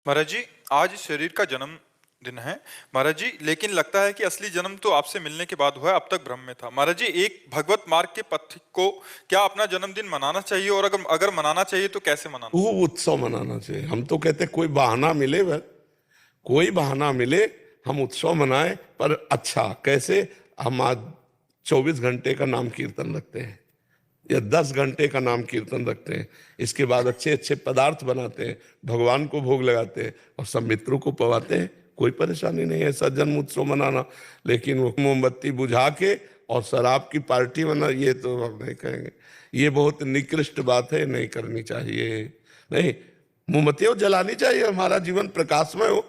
महाराज जी, आज शरीर का जन्म दिन है। महाराज जी, लेकिन लगता है कि असली जन्म तो आपसे मिलने के बाद हुआ है, अब तक भ्रम में था। महाराज जी, एक भगवत मार्ग के पथिक को क्या अपना जन्मदिन मनाना चाहिए, और अगर अगर मनाना चाहिए तो कैसे मनाना? खूब उत्सव मनाना चाहिए। हम तो कहते कोई बहाना मिले, बस कोई बहाना मिले हम उत्सव मनाएं, पर अच्छा कैसे? हम आज 24 घंटे का नाम कीर्तन रखते हैं या 10 घंटे का नाम कीर्तन रखते हैं। इसके बाद अच्छे अच्छे पदार्थ बनाते हैं, भगवान को भोग लगाते हैं और सब मित्रों को पवाते हैं। कोई परेशानी नहीं है ऐसा जन्म उत्सव मनाना। लेकिन वो मोमबत्ती बुझा के और शराब की पार्टी मना, ये तो हम नहीं कहेंगे। ये बहुत निकृष्ट बात है, नहीं करनी चाहिए। नहीं, मोमबत्तियां जलानी चाहिए, हमारा जीवन प्रकाशमय हो।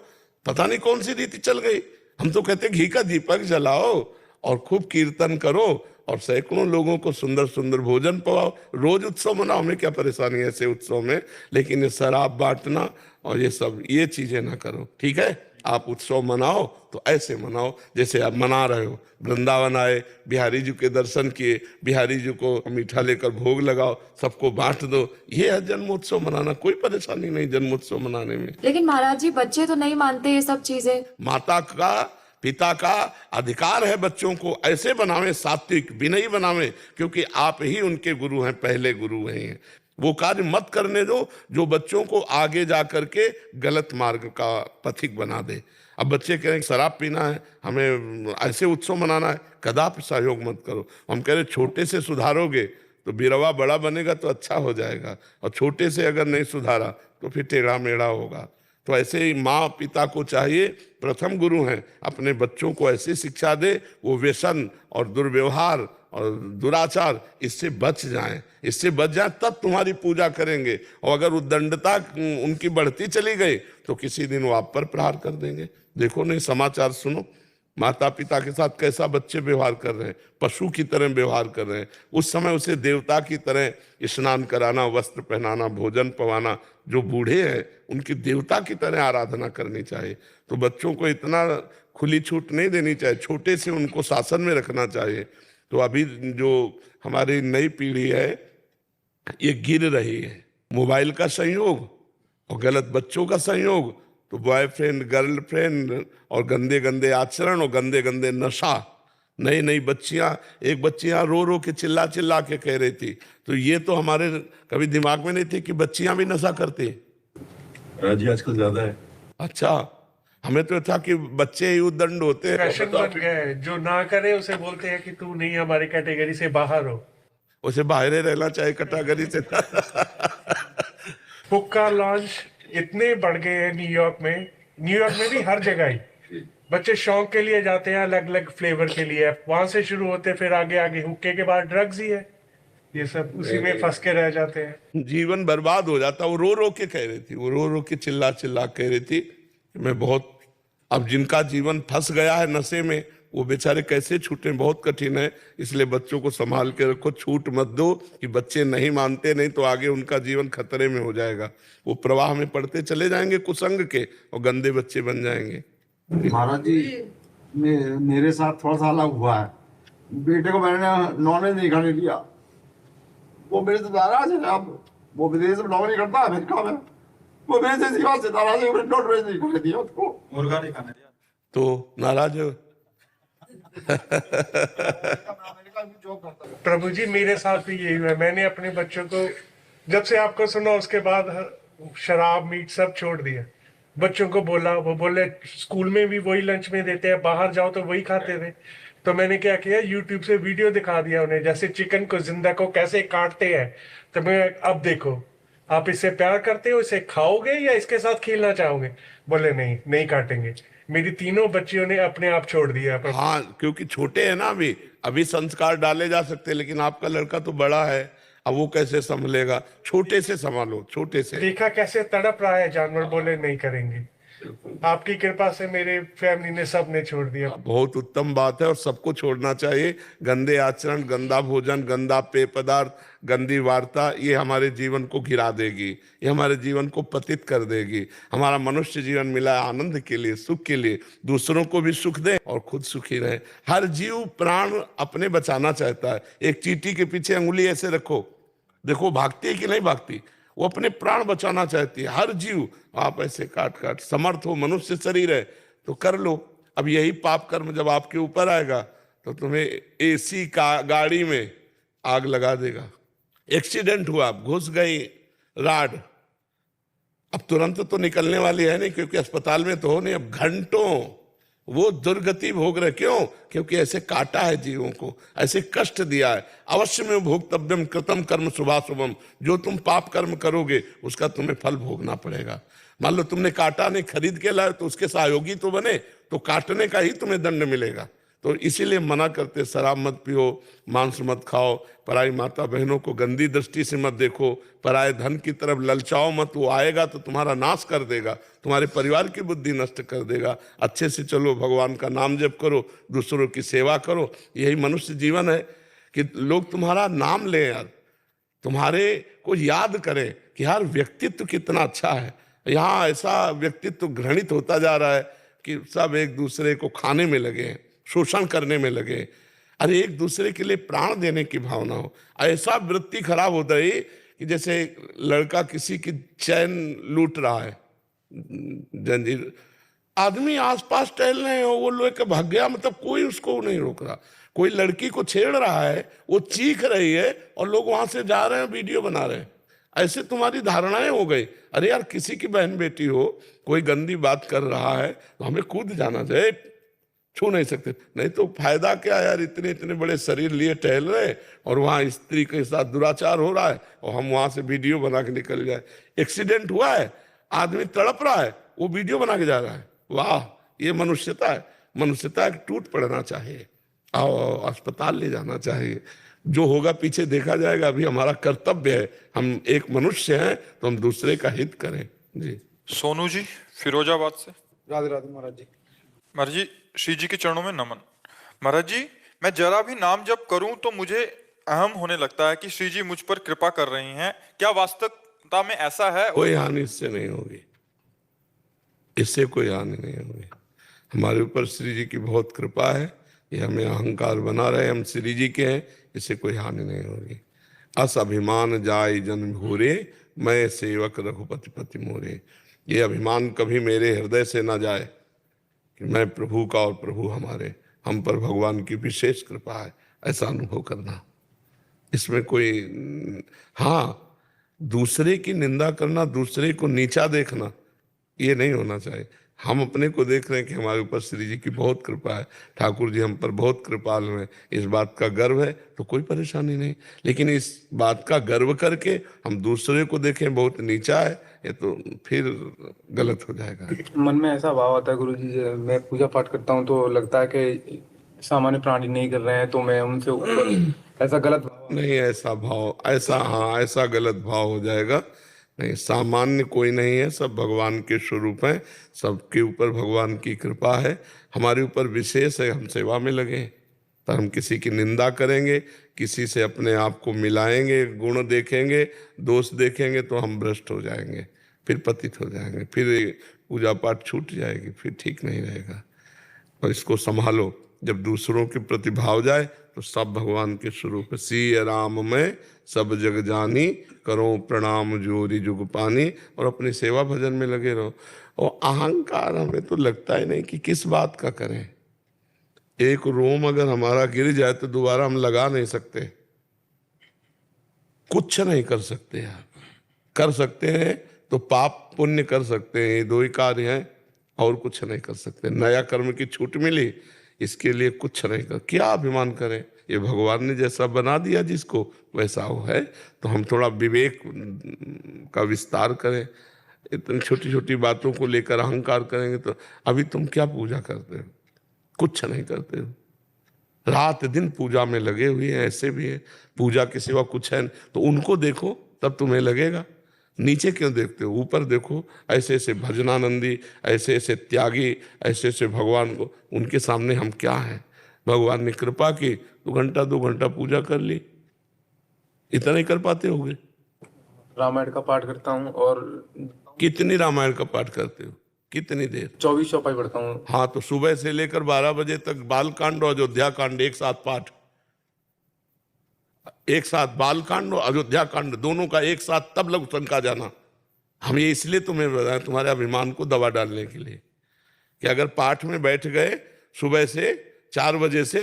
पता नहीं कौन सी रीति चल गई। हम तो कहते घी का दीपक जलाओ और खूब कीर्तन करो और सैकड़ों लोगों को सुंदर सुंदर भोजन पवाओ। रोज उत्सव मनाओ, हमें क्या परेशानी है ऐसे उत्सव में। लेकिन ये शराब बांटना और ये सब ये चीजें ना करो, ठीक है? आप उत्सव मनाओ तो ऐसे मनाओ जैसे आप मना रहे हो। वृंदावन आए, बिहारी जी के दर्शन किए, बिहारी जी को मीठा लेकर भोग लगाओ, सबको बांट दो। ये है जन्मोत्सव मनाना, कोई परेशानी नहीं जन्मोत्सव मनाने में। लेकिन महाराज जी, बच्चे तो नहीं मानते ये सब चीजें। माता का पिता का अधिकार है बच्चों को ऐसे बनावे, सात्विक विनयी बनावे, क्योंकि आप ही उनके गुरु हैं, पहले गुरु हैं। वो कार्य मत करने दो जो बच्चों को आगे जा करके गलत मार्ग का पथिक बना दे। अब बच्चे कह रहे हैं शराब पीना है, हमें ऐसे उत्सव मनाना है, कदापि सहयोग मत करो। हम कह रहे छोटे से सुधारोगे तो बिरवा बड़ा बनेगा तो अच्छा हो जाएगा, और छोटे से अगर नहीं सुधारा तो फिर टेढ़ा मेढ़ा होगा। तो ऐसे ही माँ पिता को चाहिए, प्रथम गुरु हैं, अपने बच्चों को ऐसी शिक्षा दे वो व्यसन और दुर्व्यवहार और दुराचार इससे बच जाएं। इससे बच जाएं तब तुम्हारी पूजा करेंगे। और अगर उद्दंडता उनकी बढ़ती चली गई तो किसी दिन वो आप पर प्रहार कर देंगे। देखो नहीं, समाचार सुनो, माता पिता के साथ कैसा बच्चे व्यवहार कर रहे हैं, पशु की तरह व्यवहार कर रहे हैं। उस समय उसे देवता की तरह स्नान कराना, वस्त्र पहनाना, भोजन पवाना। जो बूढ़े हैं उनकी देवता की तरह आराधना करनी चाहिए। तो बच्चों को इतना खुली छूट नहीं देनी चाहिए, छोटे से उनको शासन में रखना चाहिए। तो अभी जो हमारी नई पीढ़ी है ये गिर रही है, मोबाइल का संयोग और गलत बच्चों का संयोग, तो बॉयफ्रेंड गर्लफ्रेंड और गंदे गंदे आचरण और गंदे गंदे नशा। नई नई बच्चियां, एक बच्चियां रो रो के चिल्ला चिल्ला के कह रही थी। तो ये तो हमारे कभी दिमाग में नहीं थी कि बच्चियां भी नशा करती। राजी आजकल ज्यादा है। अच्छा, हमें तो था कि बच्चे ही उद्दंड होते हैं। फैशन बन गया है, जो ना करे उसे बोलते हैं कि तू नहीं हमारी कैटेगरी से बाहर हो। उसे बाहर ही रहना चाहिए कैटेगरी से। हुक्का लॉन्च इतने बढ़ गए हैं न्यूयॉर्क में भी हर जगह ही। बच्चे शौक के लिए जाते हैं, अलग अलग फ्लेवर के लिए, वहां से शुरू होते, फिर आगे आगे हुक्के के बाद ड्रग्स ही है। ये सब उसी में फंस के रह जाते हैं, जीवन बर्बाद हो जाता। वो रो रो के कह रही थी, वो रो रो के चिल्ला चिल्ला कह रही थी मैं बहुत, अब जिनका जीवन फंस गया है नशे में वो बेचारे कैसे छूटे, बहुत कठिन है। इसलिए बच्चों को संभाल के रखो, छूट मत दो कि बच्चे नहीं मानते, नहीं तो आगे उनका जीवन खतरे में हो जाएगा। वो प्रवाह में पड़ते चले जाएंगे कुसंग के और गंदे बच्चे बन जाएंगे। महाराज जी, मेरे साथ थोड़ा सा अलग हुआ है। बेटे को मैंने नॉनवेज नहीं खाने दिया, वो मेरे से नाराज है। अब वो विदेश में नौकरी करता है अमेरिका में, वो मेरे से इसी बात से नाराज है, नॉनवेज नहीं खाने दिया उसको, मुर्गा नहीं खाने दिया तो नाराज हो। प्रभु जी मेरे साथ भी यही हुआ। मैंने अपने बच्चों को जब से आपको सुना उसके बाद शराब मीट सब छोड़ दिया। बच्चों को बोला, वो बोले स्कूल में भी वही लंच में देते हैं, बाहर जाओ तो वही खाते थे। तो मैंने क्या किया, यूट्यूब से वीडियो दिखा दिया उन्हें, जैसे चिकन को जिंदा को कैसे काटते हैं। तो मैं अब देखो, आप इससे प्यार करते हो, इसे खाओगे या इसके साथ खेलना चाहोगे? बोले नहीं, नहीं काटेंगे। मेरी तीनों बच्चियों ने अपने आप छोड़ दिया। हाँ, क्योंकि छोटे हैं ना, अभी संस्कार डाले जा सकते, लेकिन आपका लड़का तो बड़ा है, अब वो कैसे संभलेगा? छोटे से संभालो, छोटे से। देखा कैसे तड़प रहा है जानवर, बोले नहीं करेंगे। आपकी कृपा से मेरे फैमिली ने सब ने छोड़ दिया। बहुत उत्तम बात है और सबको छोड़ना चाहिए। गंदे आचरण, गंदा भोजन, गंदा पेय पदार्थ, गंदी वार्ता, ये हमारे जीवन को गिरा देगी, ये हमारे जीवन को पतित कर देगी। हमारा मनुष्य जीवन मिला है आनंद के लिए, सुख के लिए, दूसरों को भी सुख दे और खुद सुखी रहे। हर जीव प्राण अपने बचाना चाहता है। एक चींटी के पीछे अंगुली ऐसे रखो, देखो भागती है कि नहीं भागती। वो अपने प्राण बचाना चाहती है। हर जीव आप ऐसे काट काट, समर्थ हो, मनुष्य शरीर है तो कर लो। अब यही पाप कर्म जब आपके ऊपर आएगा तो तुम्हें एसी का गाड़ी में आग लगा देगा। एक्सीडेंट हुआ, आप घुस गई राड, अब तुरंत तो निकलने वाली है नहीं, क्योंकि अस्पताल में तो हो नहीं, अब घंटों वो दुर्गति भोग रहे। क्यों? क्योंकि ऐसे काटा है जीवों को, ऐसे कष्ट दिया है। अवश्य में भोक्तव्यम कृतम कर्म शुभाशुभम, जो तुम पाप कर्म करोगे उसका तुम्हें फल भोगना पड़ेगा। मान लो तुमने काटा नहीं, खरीद के लाए तो उसके सहयोगी तो बने, तो काटने का ही तुम्हें दंड मिलेगा। तो इसीलिए मना करते, शराब मत पियो, मांस मत खाओ, पराई माता बहनों को गंदी दृष्टि से मत देखो, पराए धन की तरफ ललचाओ मत, वो आएगा तो तुम्हारा नाश कर देगा, तुम्हारे परिवार की बुद्धि नष्ट कर देगा। अच्छे से चलो, भगवान का नाम जप करो, दूसरों की सेवा करो। यही मनुष्य जीवन है कि लोग तुम्हारा नाम लें यार, तुम्हारे को याद करें कि यार व्यक्तित्व कितना अच्छा है। यहाँ ऐसा व्यक्तित्व घृणित होता जा रहा है कि सब एक दूसरे को खाने में लगे हैं, शोषण करने में लगे। अरे एक दूसरे के लिए प्राण देने की भावना हो। ऐसा वृत्ति खराब होता है कि जैसे लड़का किसी की चैन लूट रहा है, जंजीर, आदमी आसपास टहल रहे हो, वो लोग भाग गया, मतलब कोई उसको नहीं रोक रहा। कोई लड़की को छेड़ रहा है, वो चीख रही है और लोग वहां से जा रहे हैं, वीडियो बना रहे हैं। ऐसे तुम्हारी धारणाएं हो गई। अरे यार किसी की बहन बेटी हो, कोई गंदी बात कर रहा है तो हमें कूद जाना चाहिए, छू नहीं सकते। नहीं तो फायदा क्या यार, इतने इतने बड़े शरीर लिए टहल रहे और वहां स्त्री के साथ दुराचार हो रहा है और हम वहां से वीडियो बना के निकल जाए। एक्सीडेंट हुआ है, आदमी तड़प रहा है, वो वीडियो बना के जा रहा है। वाह, ये मनुष्यता है। मनुष्यता टूट पड़ना चाहिए, आओ अस्पताल ले जाना चाहिए। जो होगा पीछे देखा जाएगा। अभी हमारा कर्तव्य है, हम एक मनुष्य हैं तो हम दूसरे का हित करें। जी। सोनू जी फिरोजाबाद से। राधे राधे महाराज जी। महाराज जी, श्री जी के चरणों में नमन। महाराज जी, मैं जरा भी नाम जप करूं तो मुझे अहम होने लगता है कि श्री जी मुझ पर कृपा कर रही हैं। क्या वास्तविकता में ऐसा है? कोई हानि इससे नहीं होगी, इससे कोई हानि नहीं होगी। हमारे ऊपर श्री जी की बहुत कृपा है, ये हमें अहंकार बना रहे, हम श्री जी के हैं, इससे कोई हानि नहीं होगी। अस अभिमान जाय जन भूरे, मैं सेवक रघुपति पति मोरे। ये अभिमान कभी मेरे हृदय से ना जाए कि मैं प्रभु का और प्रभु हमारे, हम पर भगवान की विशेष कृपा है, ऐसा अनुभव करना। इसमें कोई, हाँ, दूसरे की निंदा करना, दूसरे को नीचा देखना, ये नहीं होना चाहिए। हम अपने को देख रहे हैं कि हमारे ऊपर श्री जी की बहुत कृपा है, ठाकुर जी हम पर बहुत कृपालु हैं, इस बात का गर्व है तो कोई परेशानी नहीं। लेकिन इस बात का गर्व करके हम दूसरे को देखें बहुत नीचा है, ये तो फिर गलत हो जाएगा। मन में ऐसा भाव आता है गुरु जी, मैं पूजा पाठ करता हूँ तो लगता है कि सामान्य प्राणी नहीं कर रहे हैं तो मैं उनसे ऊपर, ऐसा गलत भाव नहीं, ऐसा भाव, ऐसा, हाँ, ऐसा गलत भाव हो जाएगा। नहीं, सामान्य कोई नहीं है, सब भगवान के स्वरूप हैं, सबके ऊपर भगवान की कृपा है। हमारे ऊपर विशेष है, हम सेवा में लगे। तो हम किसी की निंदा करेंगे, किसी से अपने आप को मिलाएंगे, गुण देखेंगे, दोष देखेंगे तो हम भ्रष्ट हो जाएंगे, फिर पतित हो जाएंगे, फिर पूजा पाठ छूट जाएगी, फिर ठीक नहीं रहेगा। और इसको संभालो। जब दूसरों के प्रति भाव जाए तो सब भगवान के स्वरूप। सिय राम में सब जग जानी, करो प्रणाम जोरी जुग पानी, और अपनी सेवा भजन में लगे रहो। और अहंकार हमें तो लगता ही नहीं कि किस बात का करें। एक रोम अगर हमारा गिर जाए तो दोबारा हम लगा नहीं सकते, कुछ नहीं कर सकते यार। कर सकते हैं तो पाप पुण्य कर सकते हैं, ये दो ही कार्य हैं, और कुछ नहीं कर सकते। नया कर्म की छूट मिली, इसके लिए कुछ नहीं कर, क्या अभिमान करें। ये भगवान ने जैसा बना दिया जिसको वैसा वो है, तो हम थोड़ा विवेक का विस्तार करें। इतनी छोटी छोटी बातों को लेकर अहंकार करेंगे तो अभी तुम क्या पूजा करते हो? कुछ नहीं करते हो, रात दिन पूजा में लगे हुए हैं। ऐसे भी है, पूजा के सिवा कुछ है तो उनको देखो, तब तुम्हें लगेगा। नीचे क्यों देखते हो? ऊपर देखो। ऐसे ऐसे भजनानंदी, ऐसे ऐसे त्यागी, ऐसे ऐसे भगवान को, उनके सामने हम क्या हैं? भगवान ने कृपा की तो घंटा 2 घंटा पूजा कर ली, इतना ही कर पाते होगे। रामायण का पाठ करता हूँ। और कितनी रामायण का पाठ करते हो? कितनी देर? 24 चौपाई पढ़ता हूँ। हाँ, तो सुबह से लेकर 12 बजे तक बाल कांड और अयोध्या कांड एक साथ पाठ। एक साथ बाल कांड और अयोध्या कांड दोनों का एक साथ तब लघु शंका जाना। हम ये इसलिए तुम्हें बताएं तुम्हारे अभिमान को दबा डालने के लिए कि अगर पाठ में बैठ गए सुबह से 4 बजे से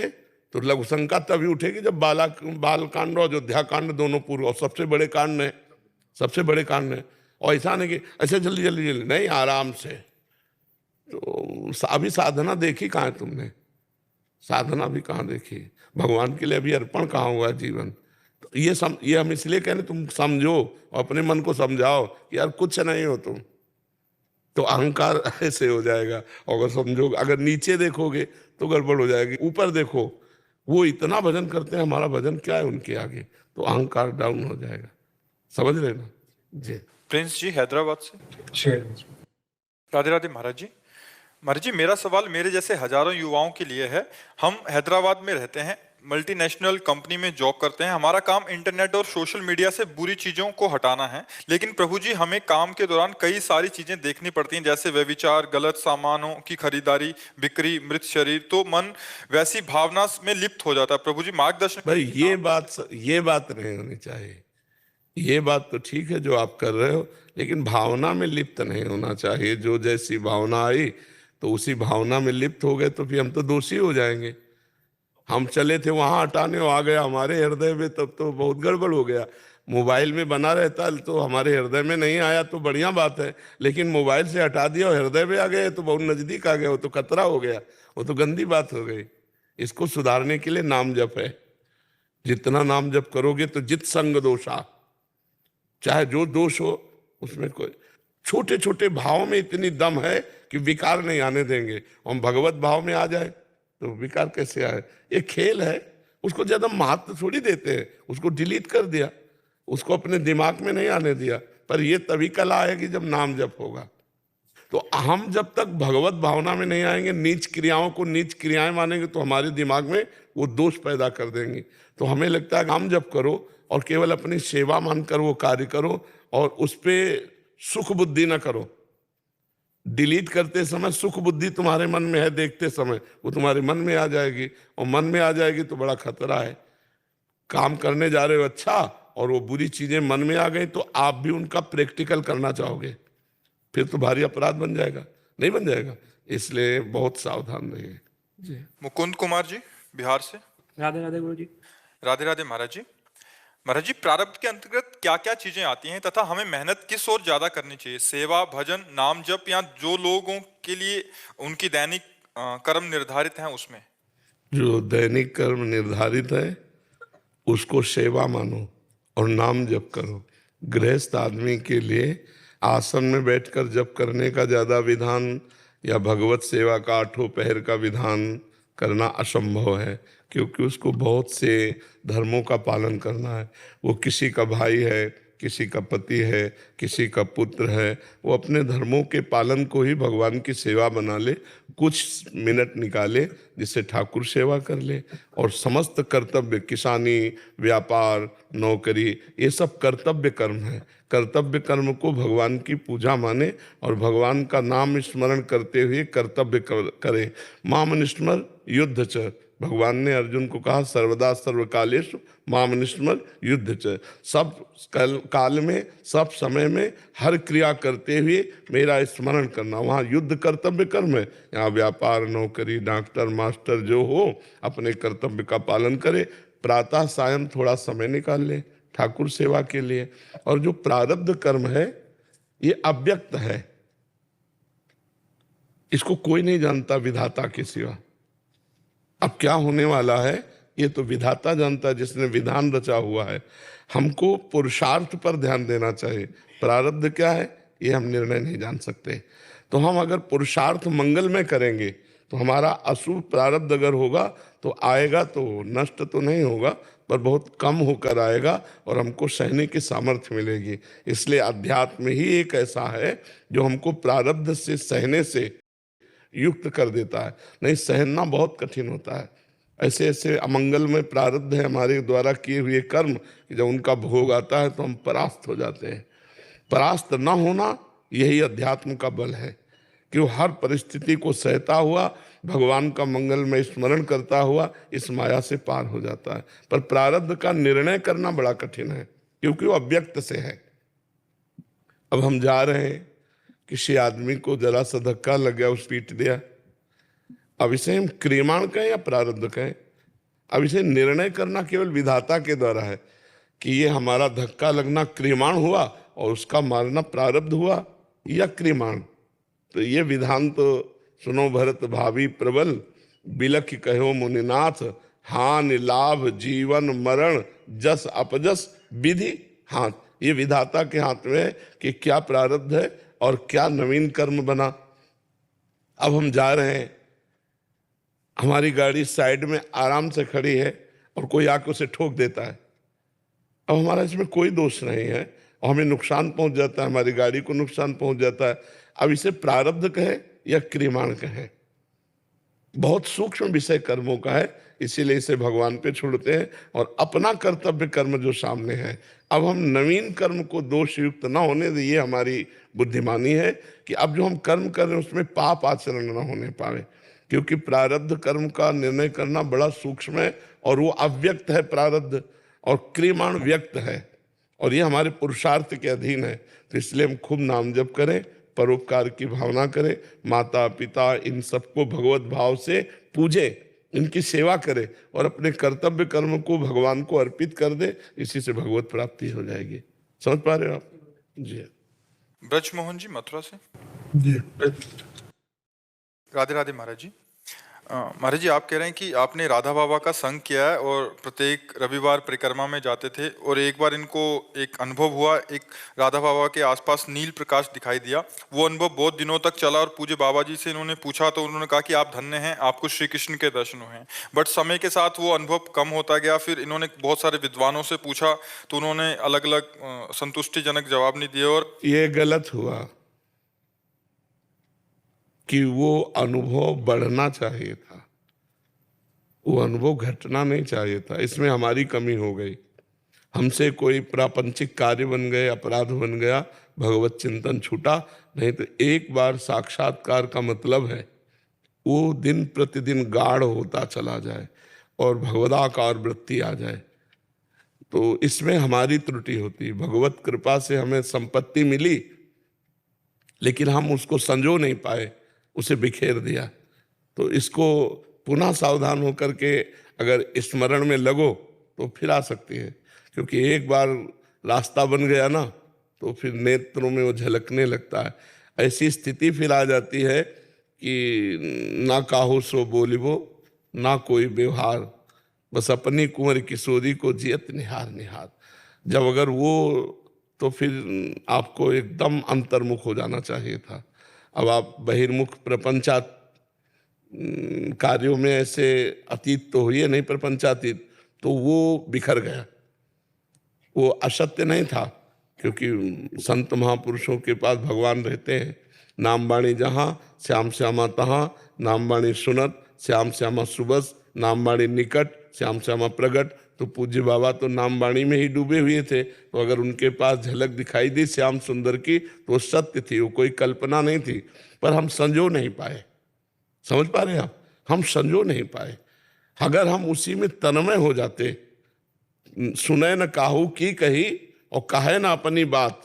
तो लघु शंका तभी उठेगी जब बाल कांड और अयोध्या कांड दोनों पूर्व और सबसे बड़े कांड है, सबसे बड़े कांड है। और ऐसा नहीं कि ऐसे जल्दी जल्दी जल्दी नहीं, आराम से। तो अभी साधना देखी कहाँ है तुमने? साधना भी कहाँ देखी? भगवान के लिए अभी अर्पण कहाँ हुआ जीवन? तो ये हम इसलिए कह रहे तुम समझो और अपने मन को समझाओ कि यार कुछ नहीं हो तुम, तो अहंकार ऐसे हो जाएगा। अगर समझोगे, अगर नीचे देखोगे तो गड़बड़ हो जाएगी, ऊपर देखो वो इतना भजन करते हैं, हमारा भजन क्या है उनके आगे, तो अहंकार डाउन हो जाएगा। समझ रहे ना जी? प्रिंस जी हैदराबाद से। शेयर राधे राधे महाराज जी। महाराज जी, मेरा सवाल मेरे जैसे हजारों युवाओं के लिए है। हम हैदराबाद में रहते हैं, मल्टीनेशनल कंपनी में जॉब करते हैं, हमारा काम इंटरनेट और सोशल मीडिया से बुरी चीजों को हटाना है। लेकिन प्रभु जी, हमें काम के दौरान कई सारी चीजें देखनी पड़ती हैं, जैसे व्यभिचार, गलत सामानों की खरीदारी, बिक्री, मृत शरीर, तो मन वैसी भावना में लिप्त हो जाता है। प्रभु जी मार्गदर्शन। भाई ये बात नहीं होनी चाहिए। ये बात तो ठीक है जो आप कर रहे हो, लेकिन भावना में लिप्त नहीं होना चाहिए। जो जैसी भावना आई तो उसी भावना में लिप्त हो गए तो फिर हम तो दोषी हो जाएंगे। हम चले थे वहां हटाने, आ गया हमारे हृदय में, तब तो बहुत गड़बड़ हो गया। मोबाइल में बना रहता तो हमारे हृदय में नहीं आया तो बढ़िया बात है, लेकिन मोबाइल से हटा दिया और हृदय में आ गए तो बहुत नजदीक आ गए, वो तो खतरा हो गया, वो तो गंदी बात हो गई। इसको सुधारने के लिए नाम जप है। जितना नाम जप करोगे तो जित संग दोषा, चाहे जो दोष हो उसमें कोई छोटे छोटे भाव में इतनी दम है कि विकार नहीं आने देंगे। हम भगवत भाव में आ जाए तो विकार कैसे आए? ये खेल है, उसको ज्यादा महत्व थोड़ी देते हैं। उसको डिलीट कर दिया, उसको अपने दिमाग में नहीं आने दिया। पर ये तभी कला आएगी जब नाम जप होगा। तो हम जब तक भगवत भावना में नहीं आएंगे, नीच क्रियाओं को नीच क्रियाएं मानेंगे तो हमारे दिमाग में वो दोष पैदा कर देंगी। तो हमें लगता है नाम जप करो और केवल अपनी सेवा मानकर वो कार्य करो और उस पर सुख बुद्धि न करो। डिलीट करते समय सुख बुद्धि तुम्हारे मन में है, देखते समय वो तुम्हारे मन में आ जाएगी, और मन में आ जाएगी तो बड़ा खतरा है। काम करने जा रहे हो अच्छा और वो बुरी चीजें मन में आ गई तो आप भी उनका प्रैक्टिकल करना चाहोगे, फिर तो भारी अपराध बन जाएगा, नहीं बन जाएगा। इसलिए बहुत सावधान रहिए जी। मुकुंद कुमार जी बिहार से। राधे राधे गुरु जी। राधे राधे महाराज जी। महाराज जी, प्रारब्ध के अंतर्गत क्या क्या चीजें आती हैं तथा हमें मेहनत किस ओर ज्यादा करनी चाहिए? सेवा, भजन, नाम जप, या जो लोगों के लिए उनकी दैनिक कर्म निर्धारित हैं उसमें? जो दैनिक कर्म निर्धारित है उसको सेवा मानो और नाम जप करो। गृहस्थ आदमी के लिए आसन में बैठकर जप करने का ज्यादा विधान या भगवत सेवा का 8 पहर का विधान करना असंभव है, क्योंकि उसको बहुत से धर्मों का पालन करना है। वो किसी का भाई है, किसी का पति है, किसी का पुत्र है, वो अपने धर्मों के पालन को ही भगवान की सेवा बना ले, कुछ मिनट निकाले जिससे ठाकुर सेवा कर ले। और समस्त कर्तव्य, किसानी, व्यापार, नौकरी, ये सब कर्तव्य कर्म है। कर्तव्य कर्म को भगवान की पूजा माने और भगवान का नाम स्मरण करते हुए कर्तव्य करें। माम स्मर युद्ध च, भगवान ने अर्जुन को कहा सर्वदा सर्वकालेषु माम निस्मर युद्ध च। सब काल में, सब समय में हर क्रिया करते हुए मेरा स्मरण करना। वहाँ युद्ध कर्तव्य कर्म है, यहाँ व्यापार, नौकरी, डॉक्टर, मास्टर जो हो अपने कर्तव्य का पालन करे। प्रातः सायं थोड़ा समय निकाल ले ठाकुर सेवा के लिए। और जो प्रारब्ध कर्म है ये अव्यक्त है, इसको कोई नहीं जानता विधाता के सिवा। अब क्या होने वाला है ये तो विधाता जानता है, जिसने विधान रचा हुआ है। हमको पुरुषार्थ पर ध्यान देना चाहिए। प्रारब्ध क्या है ये हम निर्णय नहीं जान सकते। तो हम अगर पुरुषार्थ मंगल में करेंगे तो हमारा अशुभ प्रारब्ध अगर होगा तो आएगा, तो नष्ट तो नहीं होगा पर बहुत कम होकर आएगा और हमको सहने की सामर्थ्य मिलेगी। इसलिए अध्यात्म ही एक ऐसा है जो हमको प्रारब्ध से सहने से युक्त कर देता है। नहीं सहना बहुत कठिन होता है। ऐसे ऐसे अमंगल में प्रारब्ध है हमारे द्वारा किए हुए कर्म, जब उनका भोग आता है तो हम परास्त हो जाते हैं। परास्त न होना यही अध्यात्म का बल है कि वो हर परिस्थिति को सहता हुआ भगवान का मंगलमय स्मरण करता हुआ इस माया से पार हो जाता है। पर प्रारब्ध का निर्णय करना बड़ा कठिन है, क्योंकि वो अव्यक्त से है। अब हम जा रहे हैं, किसी आदमी को जरा सा धक्का लग गया, उस पीट दिया, अब इसे हम क्रियमाण कहें या प्रारब्ध कहें? अब इसे निर्णय करना केवल विधाता के द्वारा है कि ये हमारा धक्का लगना क्रियमाण हुआ और उसका मारना प्रारब्ध हुआ या क्रियमाण। तो ये विधान तो सुनो भरत भावी प्रबल, बिलख कहो मुनिनाथ, हानि लाभ जीवन मरण जस अपजस विधि हाथ। ये विधाता के हाथ में है कि क्या प्रारब्ध है और क्या नवीन कर्म बना। अब हम जा रहे हैं, हमारी गाड़ी साइड में आराम से खड़ी है और कोई आके उसे ठोक देता है। अब हमारा इसमें कोई दोष नहीं है और हमें नुकसान पहुंच जाता है, हमारी गाड़ी को नुकसान पहुंच जाता है। अब इसे प्रारब्ध कहे या क्रियमाण कहे, बहुत सूक्ष्म विषय कर्मों का है, इसीलिए इसे भगवान पे छोड़ते हैं और अपना कर्तव्य कर्म जो सामने है। अब हम नवीन कर्म को दोष युक्त ना होने दें, ये हमारी बुद्धिमानी है कि अब जो हम कर्म कर रहे हैं उसमें पाप आचरण ना होने पाए, क्योंकि प्रारब्ध कर्म का निर्णय करना बड़ा सूक्ष्म है और वो अव्यक्त है प्रारब्ध, और क्रियमाण व्यक्त है, और ये हमारे पुरुषार्थ के अधीन है। तो इसलिए हम खूब नाम जप करें, परोपकार की भावना करें, माता पिता इन सबको भगवत भाव से पूजे, इनकी सेवा करे और अपने कर्तव्य कर्म को भगवान को अर्पित कर दे। इसी से भगवत प्राप्ति हो जाएगी। समझ पा रहे हो आप? जी। ब्रजमोहन जी मथुरा से। जी राधे राधे महाराज जी। महाराज जी, आप कह रहे हैं कि आपने राधा बाबा का संग किया है और प्रत्येक रविवार परिक्रमा में जाते थे, और एक बार इनको एक अनुभव हुआ, एक राधा बाबा के आसपास नील प्रकाश दिखाई दिया। वो अनुभव बहुत दिनों तक चला और पूज्य बाबा जी से इन्होंने पूछा तो उन्होंने कहा कि आप धन्य हैं, आपको श्री कृष्ण के दर्शन हुए हैं। बट समय के साथ वो अनुभव कम होता गया। फिर इन्होंने बहुत सारे विद्वानों से पूछा तो उन्होंने अलग अलग संतुष्टिजनक जवाब नहीं दिए। और ये गलत हुआ कि वो अनुभव बढ़ना चाहिए था, वो अनुभव घटना नहीं चाहिए था। इसमें हमारी कमी हो गई, हमसे कोई प्रापंचिक कार्य बन गए, अपराध बन गया, भगवत चिंतन छूटा। नहीं तो एक बार साक्षात्कार का मतलब है वो दिन प्रतिदिन गाढ़ होता चला जाए और भगवदाकार वृत्ति आ जाए। तो इसमें हमारी त्रुटि होती। भगवत कृपा से हमें संपत्ति मिली, लेकिन हम उसको संजो नहीं पाए, उसे बिखेर दिया। तो इसको पुनः सावधान होकर के अगर स्मरण में लगो तो फिर आ सकती है, क्योंकि एक बार रास्ता बन गया ना तो फिर नेत्रों में वो झलकने लगता है। ऐसी स्थिति फिर आ जाती है कि ना काहू सो बोलिबो ना कोई व्यवहार, बस अपनी कुंवर किशोरी को जियत निहार निहार। जब अगर वो, तो फिर आपको एकदम अंतर्मुख हो जाना चाहिए था। अब आप बहिर्मुख प्रपंचात कार्यों में ऐसे अतीत तो हुए नहीं, प्रपंचातीत, तो वो बिखर गया। वो असत्य नहीं था, क्योंकि संत महापुरुषों के पास भगवान रहते हैं। नाम बाणी जहाँ श्याम श्यामा तहाँ, नाम बाणी सुनत श्याम श्यामा सुबस, नाम बाणी निकट श्याम श्यामा प्रगट। तो पूज्य बाबा तो नाम बाणी में ही डूबे हुए थे, तो अगर उनके पास झलक दिखाई दी श्याम सुंदर की तो वो सत्य थी, वो कोई कल्पना नहीं थी। पर हम संजो नहीं पाए। समझ पा रहे हैं आप? हम संजो नहीं पाए। अगर हम उसी में तन्मय हो जाते, सुने न काहू की कही और कहे ना अपनी बात,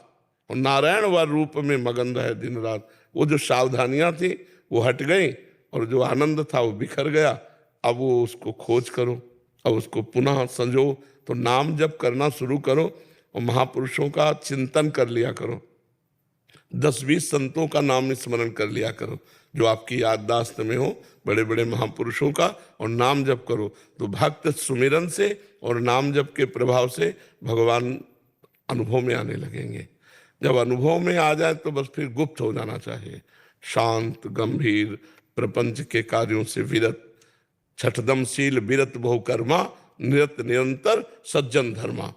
और नारायण व रूप में मगन रहे दिन रात, वो जो सावधानियां थी वो हट गई और जो आनंद था वो बिखर गया। अब वो उसको खोज करो, अब उसको पुनः संजो। तो नाम जप करना शुरू करो और महापुरुषों का चिंतन कर लिया करो, 10-20 संतों का नाम स्मरण कर लिया करो जो आपकी याददाश्त में हो, बड़े बड़े महापुरुषों का, और नाम जप करो। तो भक्त सुमिरन से और नाम जप के प्रभाव से भगवान अनुभव में आने लगेंगे। जब अनुभव में आ जाए तो बस फिर गुप्त हो जाना चाहिए, शांत गंभीर, प्रपंच के कार्यों से विरत, छठदमशील विरत बहुकर्मा, निरत निरंतर सज्जन धर्मा।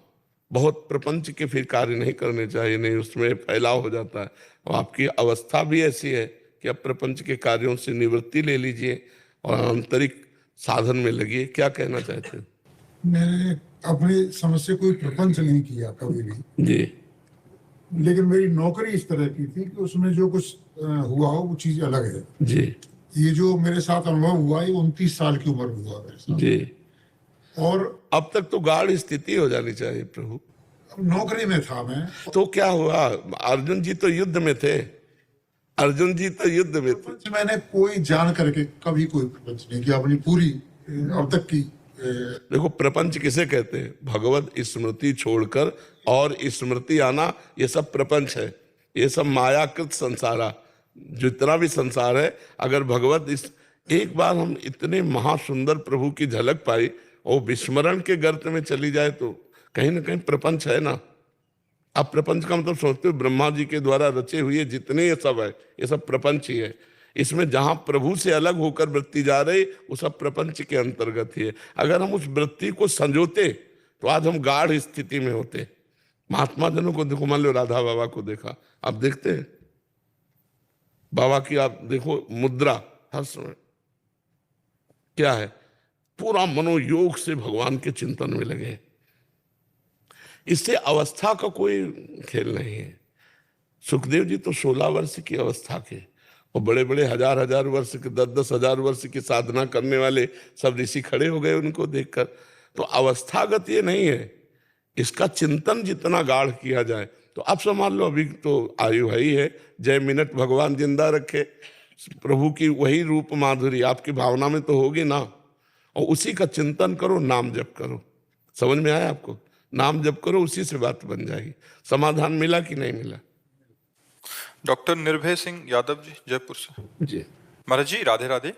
बहुत प्रपंच के फिर कार्य नहीं करने चाहिए, नहीं उसमें फैलाव हो जाता है। और आपकी अवस्था भी ऐसी है कि अब प्रपंच के कार्यों से निवृत्ति ले लीजिए और आंतरिक साधन में लगिए। क्या कहना चाहते हैं? मैंने अपनी समझ से कोई प्रपंच नहीं किया कभी भी जी, लेकिन मेरी नौकरी इस तरह की थी कि उसमें जो कुछ हुआ हो वो चीज अलग है। जी, ये जो मेरे साथ अनुभव हुआ, ये 29 साल की उम्र में हुआ मेरे साथ। जी। और अब तक तो गाढ़ स्थिति हो जानी चाहिए प्रभु। नौकरी में था मैं। तो क्या हुआ? अर्जुन जी तो युद्ध में थे, अर्जुन जी तो युद्ध में थे। प्रपंच मैंने कोई जान करके कभी कोई प्रपंच नहीं किया अपनी पूरी अब तक की। देखो, प्रपंच किसे कहते हैं? भगवत स्मृति छोड़कर और स्मृति आना, ये सब प्रपंच है। ये सब मायाकृत संसारा, जितना भी संसार है, अगर भगवत इस एक बार हम इतने महासुंदर प्रभु की झलक पाई और विस्मरण के गर्त में चली जाए तो कहीं ना कहीं प्रपंच है ना। अब प्रपंच का मतलब सोचते हो ब्रह्मा जी के द्वारा रचे हुए जितने ये सब है, ये सब प्रपंच ही है। इसमें जहां प्रभु से अलग होकर वृत्ति जा रही, वो सब प्रपंच के अंतर्गत ही है। अगर हम उस वृत्ति को संजोते तो आज हम गाढ़ स्थिति में होते। महात्मा जनों को देखो, मान लो राधा बाबा को देखा, आप देखते हैं बाबा की, आप देखो मुद्रा हर समय क्या है, पूरा मनोयोग से भगवान के चिंतन में लगे। इससे अवस्था का कोई खेल नहीं है। सुखदेव जी तो 16 वर्ष की अवस्था के, और बड़े बड़े हजार हजार वर्ष के, 10-10 हजार वर्ष की साधना करने वाले सब ऋषि खड़े हो गए उनको देखकर। तो अवस्थागत ये नहीं है, इसका चिंतन जितना गाढ़ किया जाए तो आप संभाल लो। अभी तो आयु है ही है, जय मिनट भगवान जिंदा रखे। प्रभु की वही रूप माधुरी आपकी भावना में तो होगी ना, और उसी का चिंतन करो, नाम जप करो। समझ में आया आपको? नाम जप करो, उसी से बात बन जाएगी। समाधान मिला कि नहीं मिला? डॉक्टर निर्भय सिंह यादव जी, जयपुर से। जी महाराज जी, राधे राधे।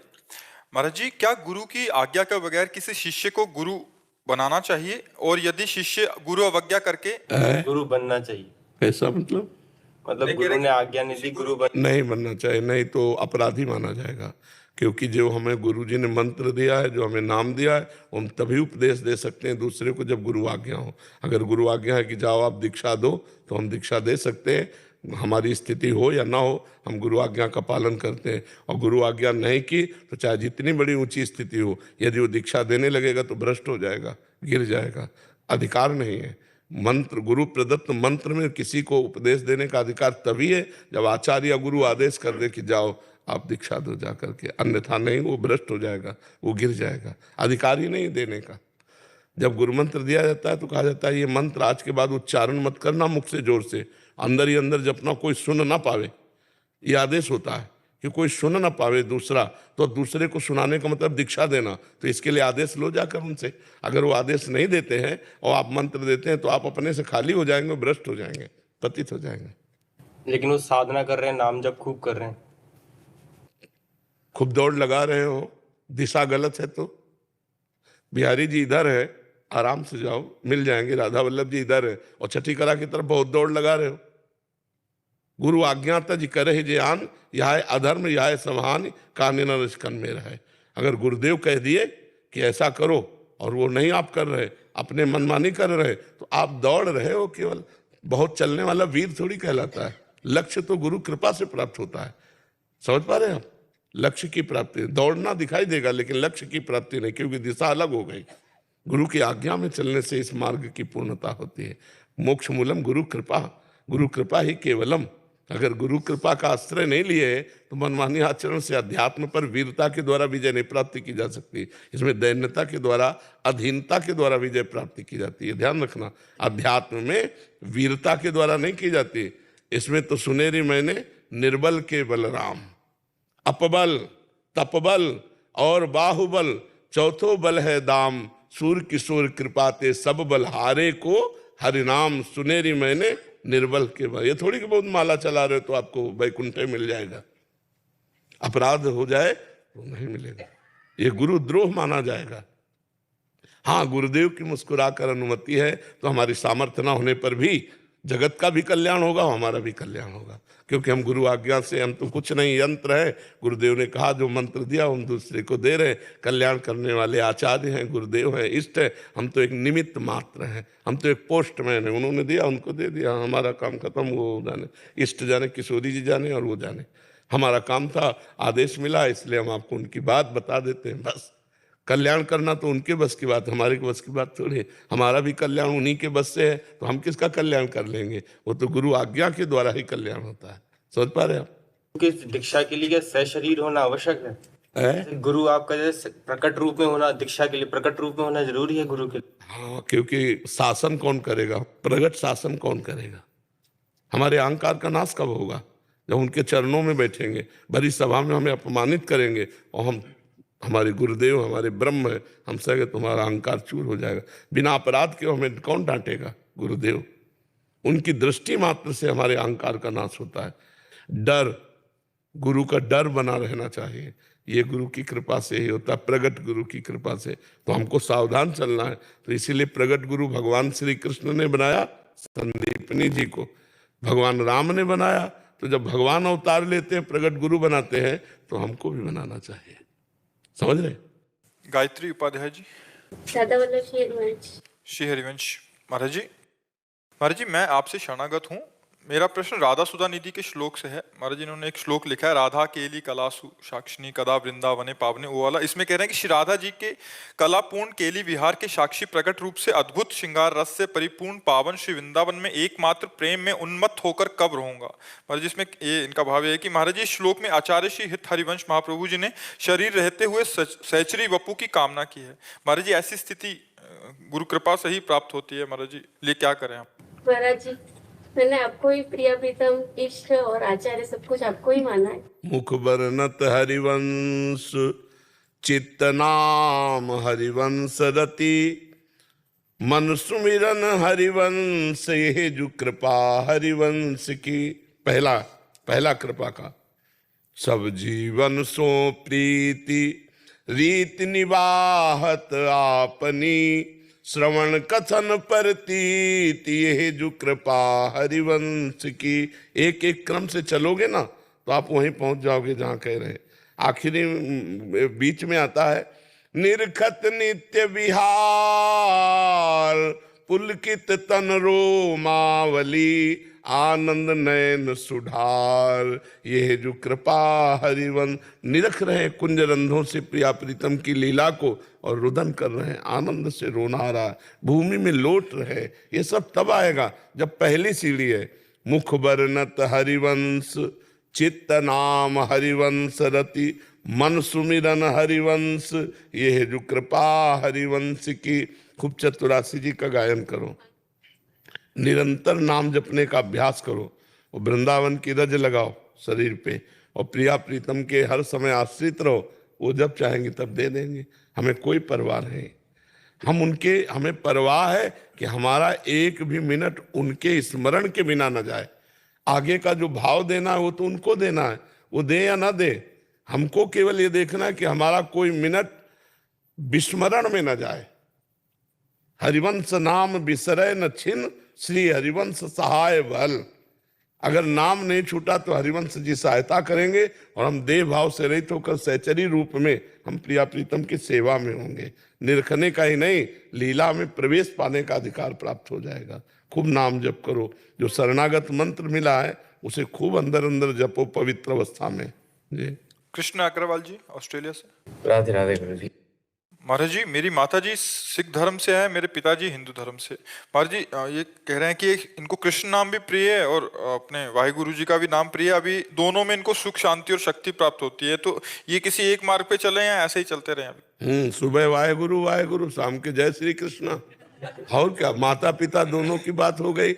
महाराज जी, क्या गुरु की आज्ञा के बगैर किसी शिष्य को गुरु बनाना चाहिए? और यदि शिष्य गुरु अवज्ञा करके गुरु बनना चाहिए? कैसा मतलब? मतलब गुरु ने आज्ञा नहीं दी, गुरु बन नहीं बनना चाहिए, नहीं तो अपराधी माना जाएगा। क्योंकि जो हमें गुरु जी ने मंत्र दिया है, जो हमें नाम दिया है, हम तभी उपदेश दे सकते हैं दूसरे को जब गुरु आज्ञा हो। अगर गुरु आज्ञा है कि जाओ आप दीक्षा दो, तो हम दीक्षा दे सकते हैं। हमारी स्थिति हो या ना हो, हम गुरु आज्ञा का पालन करते हैं। और गुरु आज्ञा नहीं की तो चाहे जितनी बड़ी ऊंची स्थिति हो, यदि वो दीक्षा देने लगेगा तो भ्रष्ट हो जाएगा, गिर जाएगा। अधिकार नहीं है। मंत्र, गुरु प्रदत्त मंत्र में किसी को उपदेश देने का अधिकार तभी है जब आचार्य या गुरु आदेश कर दे कि जाओ आप दीक्षा दो जा करके, अन्यथा नहीं, वो भ्रष्ट हो जाएगा, वो गिर जाएगा। अधिकार ही नहीं देने का। जब गुरु मंत्र दिया जाता है तो कहा जाता है ये मंत्र आज के बाद उच्चारण मत करना मुख से जोर से, अंदर ही अंदर जपना, कोई सुन ना पावे। ये आदेश होता है कि कोई सुन ना पावे दूसरा, तो दूसरे को सुनाने का मतलब दीक्षा देना। तो इसके लिए आदेश लो जाकर उनसे। अगर वो आदेश नहीं देते हैं और आप मंत्र देते हैं तो आप अपने से खाली हो जाएंगे, भ्रष्ट हो जाएंगे, पतित हो जाएंगे। लेकिन वो साधना कर रहे हैं, नाम जप खूब कर रहे हैं, खूब दौड़ लगा रहे हो, दिशा गलत है तो बिहारी जी इधर है, आराम से जाओ, मिल जाएंगे। राधा वल्लभ जी इधर है और छठी कला की तरफ बहुत दौड़ लगा रहे हो। गुरु आज्ञा तज करे जे आन, यह अधर्म यह समहान, काने न निष्कन में रहे। अगर गुरुदेव कह दिए कि ऐसा करो और वो नहीं आप कर रहे, अपने मनमानी कर रहे, तो आप दौड़ रहे हो। केवल बहुत चलने वाला वीर थोड़ी कहलाता है। लक्ष्य तो गुरु कृपा से प्राप्त होता है। समझ पा रहे हैं आप? लक्ष्य की प्राप्ति, दौड़ना दिखाई देगा लेकिन लक्ष्य की प्राप्ति नहीं, क्योंकि दिशा अलग हो गई। गुरु की आज्ञा में चलने से इस मार्ग की पूर्णता होती है। मोक्ष मूलम गुरु कृपा, गुरु कृपा ही केवलम। अगर गुरु कृपा का आश्रय नहीं लिए तो मनमानी आचरण से अध्यात्म पर वीरता के द्वारा विजय नहीं प्राप्ति की जा सकती। इसमें दैन्यता के द्वारा, अधीनता के द्वारा विजय प्राप्ति की जाती है। ध्यान रखना, अध्यात्म में वीरता के द्वारा नहीं की जाती। इसमें तो सुनेरी मैंने निर्बल के बलराम, अपबल, तपबल और बाहुबल, चौथो बल है दाम, सूर किशोर कृपाते सब बल हारे को हरिनाम, सुनेरी मैंने निर्बल के बल। ये थोड़ी कि बहुत माला चला रहे तो आपको वैकुंठे मिल जाएगा। अपराध हो जाए तो नहीं मिलेगा, ये गुरुद्रोह माना जाएगा। हाँ, गुरुदेव की मुस्कुराकर अनुमति है तो हमारी सामर्थ्य न होने पर भी जगत का भी कल्याण होगा, हमारा भी कल्याण होगा। क्योंकि हम गुरु आज्ञा से, हम तो कुछ नहीं, यंत्र है। गुरुदेव ने कहा जो मंत्र दिया हम दूसरे को दे रहे। कल्याण करने वाले आचार्य हैं, गुरुदेव हैं, इष्ट है। हम तो एक निमित्त मात्र हैं, हम तो एक पोस्टमैन है। उन्होंने दिया, उनको दे दिया, हमारा काम खत्म। वो जाने, इष्ट जाने, किशोरी जी जाने और वो जाने। हमारा काम था, आदेश मिला, इसलिए हम आपको उनकी बात बता देते हैं। बस कल्याण करना तो उनके बस की बात, हमारे बस की बात थोड़ी है। हमारा भी कल्याण उन्हीं के बस से है, तो हम किसका कल्याण कर लेंगे? वो तो गुरु आज्ञा के द्वारा ही कल्याण होता है। समझ पा रहे आप? कि दीक्षा के लिए क्या सशरीर होना आवश्यक है? है? गुरु आपका जैसे प्रकट रूप में होना, दीक्षा के लिए प्रकट रूप में होना जरूरी है गुरु के लिए? हाँ, क्योंकि शासन कौन करेगा? प्रगट शासन कौन करेगा? हमारे अहंकार का नाश कब होगा? जब उनके चरणों में बैठेंगे, बड़ी सभा में हमें अपमानित करेंगे और हम हमारे गुरुदेव हमारे ब्रह्म है, हम सगे तुम्हारा अहंकार चूर हो जाएगा। बिना अपराध के हमें कौन डांटेगा? गुरुदेव। उनकी दृष्टि मात्र से हमारे अहंकार का नाश होता है। डर, गुरु का डर बना रहना चाहिए। ये गुरु की कृपा से ही होता है, प्रगट गुरु की कृपा से। तो हमको सावधान चलना है। तो इसीलिए प्रगट गुरु भगवान श्री कृष्ण ने बनाया संदीपनी जी को, भगवान राम ने बनाया। तो जब भगवान अवतार लेते हैं, प्रगट गुरु बनाते हैं, तो हमको भी बनाना चाहिए। समझ रहे? गायत्री उपाध्याय जी। दादा वल्लभ श्री हरिवंश। श्री हरिवंश महाराज जी। महाराज जी, मैं आपसे शरणागत हूँ। मेरा प्रश्न राधा सुधा निधि के श्लोक से है। महाराज जी, इन्होंने एक श्लोक लिखा है, राधा केली कलासु साक्षिणी कदा वृंदावने पावने, वो वाला। इसमें कह रहे हैं कि श्री राधा जी के कलापूर्ण केली विहार के साक्षी प्रकट रूप से अद्भुत श्रृंगार रस से परिपूर्ण पावन श्री वृंदावन में एकमात्र प्रेम में उन्मत्त होकर कब रहूंगा। महाराज जी, इसमें ये इनका भाव है कि महाराज जी, इस श्लोक में आचार्य श्री हित हरिवंश महाप्रभु जी ने शरीर रहते हुए सहचरी वपु की कामना की है। महाराज जी, ऐसी स्थिति गुरु कृपा से ही प्राप्त होती है। महाराज जी, लिए क्या करें आप? महाराज जी, मैंने आपको ही प्रिय प्रीतम इष्ट और आचार्य सब कुछ आपको ही माना है। मुख बरनत हरिवंश चित्त नाम हरिवंश रति, मन सुमिरन हरिवंश ये जो कृपा हरिवंश की। पहला कृपा का, सब जीवन सो प्रीति रीति निवाहत आपनी, श्रवण कथन परतीति ये जो कृपा हरिवंश की। एक एक क्रम से चलोगे ना तो आप वहीं पहुंच जाओगे जहां कह रहे हैं। आखिरी बीच में आता है, निरखत नित्य विहार पुलकित तन रोमावली, आनंद नयन सुधार ये जो कृपा हरिवंश। निरख रहे कुंज रंध्रों से प्रिया प्रीतम की लीला को और रुदन कर रहे हैं, आनंद से रोना आ रहा है, भूमि में लौट रहे। ये सब तब आएगा जब पहली सीढ़ी है, मुख बरनत हरिवंश चित्त नाम हरिवंश रति, मन सुमिरन हरिवंश ये जो कृपा हरिवंश की। खूब चतुरासी जी का गायन करो, निरंतर नाम जपने का अभ्यास करो, और वृंदावन की रज लगाओ शरीर पे, और प्रिया प्रीतम के हर समय आश्रित रहो। वो जब चाहेंगे तब दे देंगे, हमें कोई परवाह नहीं। हमें परवाह है कि हमारा एक भी मिनट उनके स्मरण के बिना न जाए। आगे का जो भाव देना है वो तो उनको देना है, वो दे या ना दे। हमको केवल ये देखना है कि हमारा कोई मिनट विस्मरण में न जाए। हरिवंश नाम बिसरे न छिन, श्री हरिवंश सहाय बल। अगर नाम नहीं छूटा तो हरिवंश जी सहायता करेंगे, और हम देह भाव से रहित होकर सहचरी रूप में हम प्रिया प्रीतम की सेवा में होंगे। निरखने का ही नहीं, लीला में प्रवेश पाने का अधिकार प्राप्त हो जाएगा। खूब नाम जप करो, जो शरणागत मंत्र मिला है उसे खूब अंदर अंदर जपो पवित्र अवस्था में। जी। कृष्ण अग्रवाल जी, ऑस्ट्रेलिया से। राधे राधे गुरु जी। महाराज जी, मेरी माता जी सिख धर्म से है, मेरे पिताजी हिंदू धर्म से। महाराज जी, ये कह रहे हैं कि इनको कृष्ण नाम भी प्रिय है और अपने वाहिगुरु जी का भी नाम प्रिय है। अभी दोनों में इनको सुख शांति और शक्ति प्राप्त होती है। तो ये किसी एक मार्ग पे चले या ऐसे ही चलते रहे अभी? सुबह वाहिगुरु वाहिगुरु, शाम के जय श्री कृष्ण। और क्या, माता पिता दोनों की बात हो गई।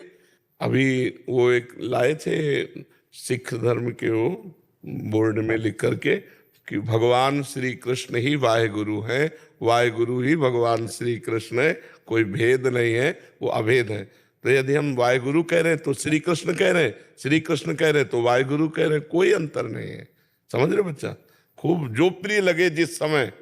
अभी वो एक लाए थे सिख धर्म के, वो बोर्ड में लिख करके कि भगवान श्री कृष्ण ही वाहिगुरु हैं, वाहिगुरु ही भगवान श्री कृष्ण है, कोई भेद नहीं है, वो अभेद है। तो यदि हम वाहिगुरु कह रहे हैं तो श्री कृष्ण कह रहे हैं, श्री कृष्ण कह रहे हैं तो वाहिगुरु कह रहे हैं, कोई अंतर नहीं है। समझ रहे बच्चा? खूब जो प्रिय लगे जिस समय।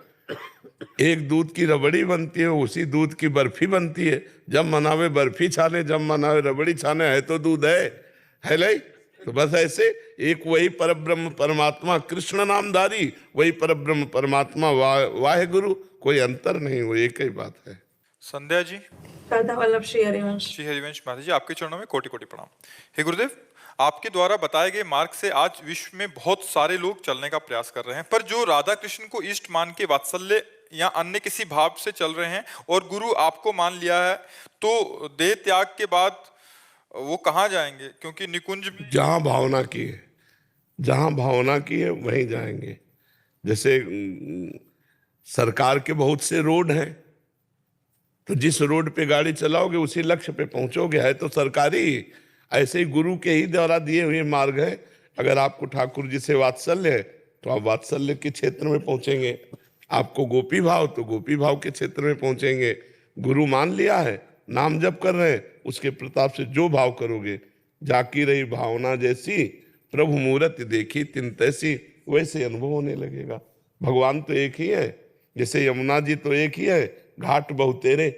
एक दूध की रबड़ी बनती है, उसी दूध की बर्फी बनती है। जब मनावे बर्फी छाने, जब मनावे रबड़ी छाने, है तो दूध है नहीं? तो बस ऐसे एक वही परब्रह्म परमात्मा कृष्ण नामधारी, वही परब्रह्म परमात्मा वाहिगुरु, कोई अंतर नहीं, वो एक ही बात है। संध्या जी। राधा वल्लभ श्री हरिवंश। श्री हरिवंश महाराज जी, आपके चरणों में कोटि कोटि प्रणाम। हे गुरुदेव, आपके द्वारा बताए गए मार्ग से आज विश्व में बहुत सारे लोग चलने का प्रयास कर रहे हैं, पर जो राधा कृष्ण को इष्ट मान के वात्सल्य या अन्य किसी भाव से चल रहे हैं और गुरु आपको मान लिया है, तो देह त्याग के बाद वो कहाँ जाएंगे? क्योंकि निकुंज जहां भावना की है जहां भावना की है वहीं जाएंगे। जैसे सरकार के बहुत से रोड हैं, तो जिस रोड पे गाड़ी चलाओगे उसी लक्ष्य पे पहुंचोगे, है तो सरकारी। ऐसे ही गुरु के ही द्वारा दिए हुए मार्ग है। अगर आपको ठाकुर जी से वात्सल्य है तो आप वात्सल्य के क्षेत्र में पहुंचेंगे, आपको गोपी भाव तो गोपी भाव के क्षेत्र में पहुंचेंगे। गुरु मान लिया है, नाम जप कर रहे हैं, उसके प्रताप से जो भाव करोगे, जाकी रही भावना जैसी प्रभु मूर्ति देखी तिन तैसी, वैसे अनुभव होने लगेगा। भगवान तो एक ही है, जैसे यमुना जी तो एक ही है, घाट बहुतेरे।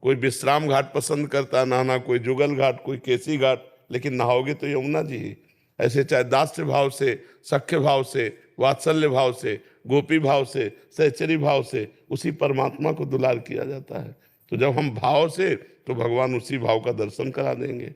कोई विश्राम घाट पसंद करता है नहाना, कोई जुगल घाट, कोई केसी घाट, लेकिन नहाओगे तो यमुना जी ही। ऐसे चाहे दास्य भाव से, सख्य भाव से, वात्सल्य भाव से, गोपी भाव से, सहचरी भाव से उसी परमात्मा को दुलार किया जाता है। तो जब हम भाव से, तो भगवान उसी भाव का दर्शन करा देंगे।